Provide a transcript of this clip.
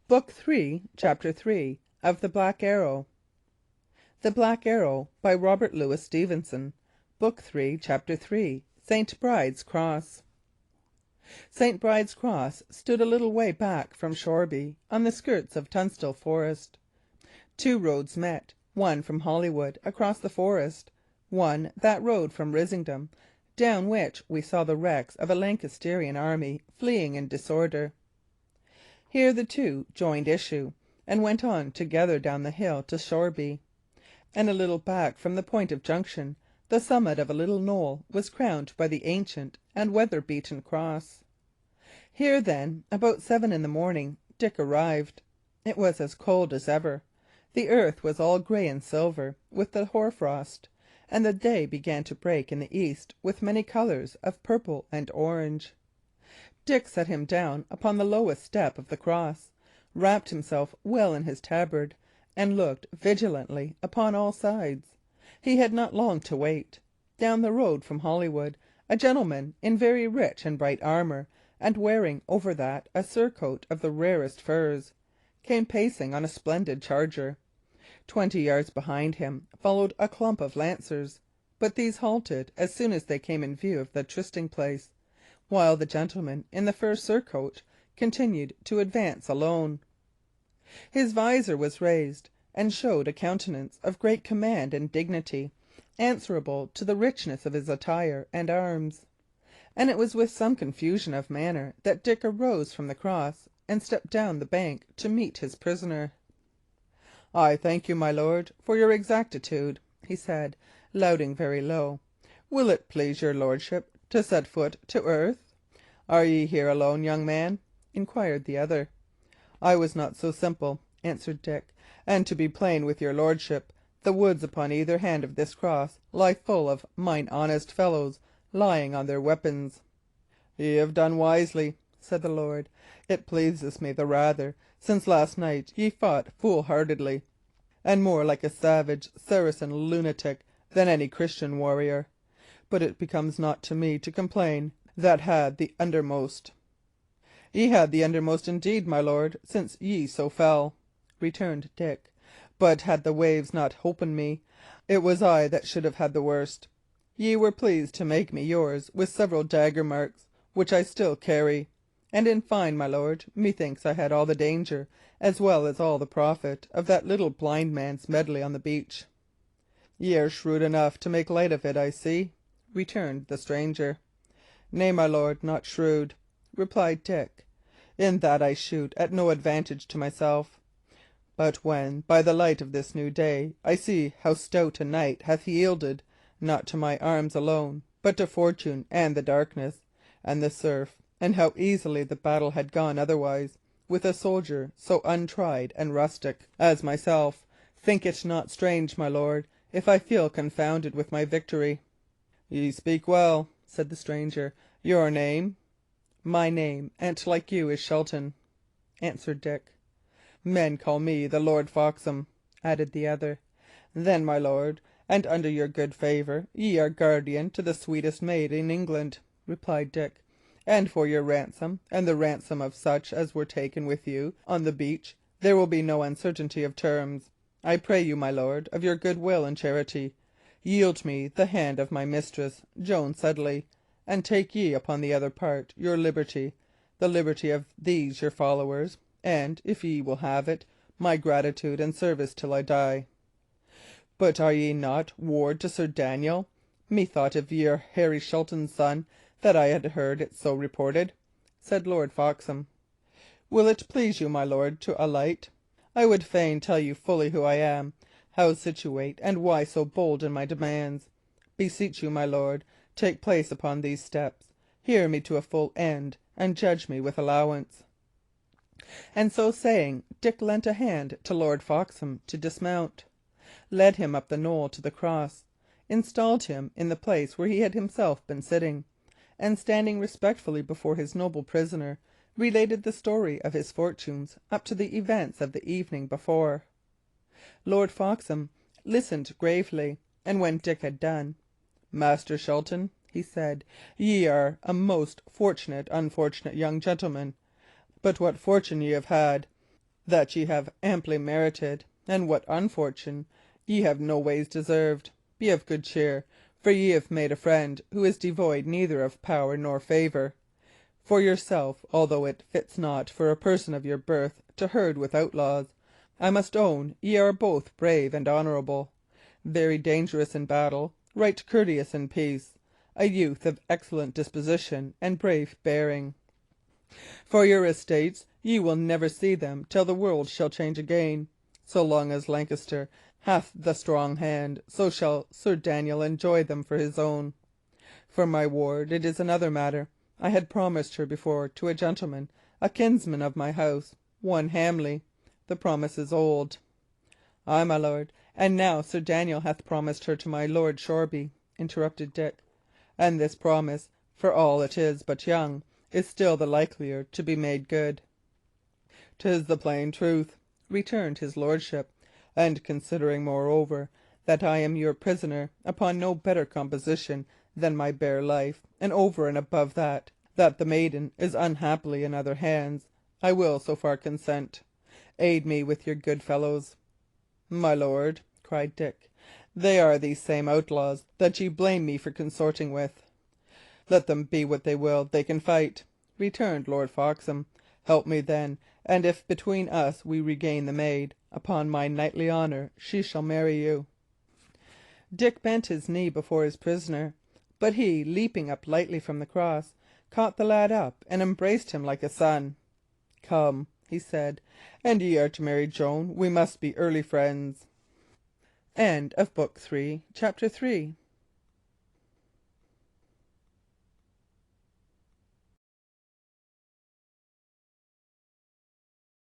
Book 3, Chapter 3 of The Black Arrow. The Black Arrow by Robert Louis Stevenson. Book 3, Chapter 3 St. Bride's Cross. St. Bride's Cross stood a little way back from Shoreby, on the skirts of Tunstall Forest. Two roads met, one from Holywood across the forest, one that road from Risingham, down which we saw the wrecks of a Lancastrian army fleeing in disorder. Here the two joined issue, and went on together down the hill to Shoreby. And a little back from the point of junction, the summit of a little knoll was crowned by the ancient and weather-beaten cross. Here, then, about 7 in the morning, Dick arrived. It was as cold as ever. The earth was all grey and silver with the hoar-frost, and the day began to break in the east with many colours of purple and orange. Dick set him down upon the lowest step of the cross, wrapped himself well in his tabard, and looked vigilantly upon all sides. He had not long to wait. Down the road from Holywood, a gentleman in very rich and bright armour, and wearing over that a surcoat of the rarest furs, came pacing on a splendid charger. 20 yards behind him followed a clump of lancers, but these halted as soon as they came in view of the trysting-place, while the gentleman in the fur surcoat continued to advance alone. His visor was raised, and showed a countenance of great command and dignity, answerable to the richness of his attire and arms. And it was with some confusion of manner that Dick arose from the cross and stepped down the bank to meet his prisoner. "I thank you, my lord, for your exactitude," he said, louting very low. "Will it please your lordship to set foot to earth?" "Are ye here alone, young man?" inquired the other. "I was not so simple," answered Dick, "and to be plain with your lordship, the woods upon either hand of this cross lie full of mine honest fellows lying on their weapons." "Ye have done wisely," said the lord. "It pleases me the rather, since last night ye fought foolhardily, and more like a savage Saracen lunatic than any Christian warrior. But it becomes not to me to complain that had the undermost." "Ye had the undermost indeed, my lord, since ye so fell," returned Dick. "But had the waves not holpen me, it was I that should have had the worst. Ye were pleased to make me yours with several dagger marks, which I still carry. And in fine, my lord, methinks I had all the danger, as well as all the profit, of that little blind man's medley on the beach." "Y' are shrewd enough to make light of it, I see," returned the stranger. "Nay, my lord, not shrewd," replied Dick, "in that I shoot at no advantage to myself. But when, by the light of this new day, I see how stout a knight hath yielded, not to my arms alone, but to fortune and the darkness and the surf, and how easily the battle had gone otherwise, with a soldier so untried and rustic as myself, think it not strange, my lord, if I feel confounded with my victory." "Ye speak well," said the stranger. "Your name?" "My name, an't like you, is Shelton," answered Dick. "Men call me the Lord Foxham," added the other. "Then, my lord, and under your good favour, ye are guardian to the sweetest maid in England," replied Dick. "And for your ransom, and the ransom of such as were taken with you on the beach, there will be no uncertainty of terms. I pray you, my lord, of your good will and charity, yield me the hand of my mistress, Joan Sedley, and take ye upon the other part your liberty, the liberty of these your followers, and, if ye will have it, my gratitude and service till I die." "But are ye not ward to Sir Daniel? Methought of ye are Harry Shelton's son, that I had heard it so reported," said Lord Foxham. "Will it please you, my lord, to alight? I would fain tell you fully who I am, how situate, and why so bold in my demands. Beseech you, my lord, take place upon these steps, hear me to a full end, and judge me with allowance." And so saying, Dick lent a hand to Lord Foxham to dismount, led him up the knoll to the cross, installed him in the place where he had himself been sitting, and standing respectfully before his noble prisoner, related the story of his fortunes up to the events of the evening before. Lord Foxham listened gravely, and when Dick had done, "Master Shelton," he said, "ye are a most fortunate unfortunate young gentleman. But what fortune ye have had! that ye have amply merited, and what unfortune ye have no ways deserved. Be of good cheer, for ye have made a friend who is devoid neither of power nor favour. For yourself, although it fits not for a person of your birth to herd with outlaws, I must own ye are both brave and honourable. Very dangerous in battle, right courteous in peace, a youth of excellent disposition and brave bearing. For your estates, ye will never see them till the world shall change again. So long as Lancaster hath the strong hand, so shall Sir Daniel enjoy them for his own. For my ward, it is another matter. I had promised her before to a gentleman, a kinsman of my house, one Hamley. The promise is old. Ay, my lord, and now Sir Daniel hath promised her to my Lord Shoreby," interrupted Dick. "And this promise, for all it is but young, is still the likelier to be made good." "'Tis the plain truth," returned his lordship. "And considering, moreover, that I am your prisoner upon no better composition than my bare life, and over and above that the maiden is unhappily in other hands, I will so far consent. Aid me with your good fellows." "My lord," cried Dick, "they are these same outlaws that ye blame me for consorting with." "Let them be what they will, they can fight," returned Lord Foxham. "Help me, then, and if between us we regain the maid, upon my knightly honour she shall marry you." Dick bent his knee before his prisoner, but he, leaping up lightly from the cross, caught the lad up and embraced him like a son. "Come," he said, "an ye are to marry Joan, we must be early friends." End of Book 3, Chapter 3.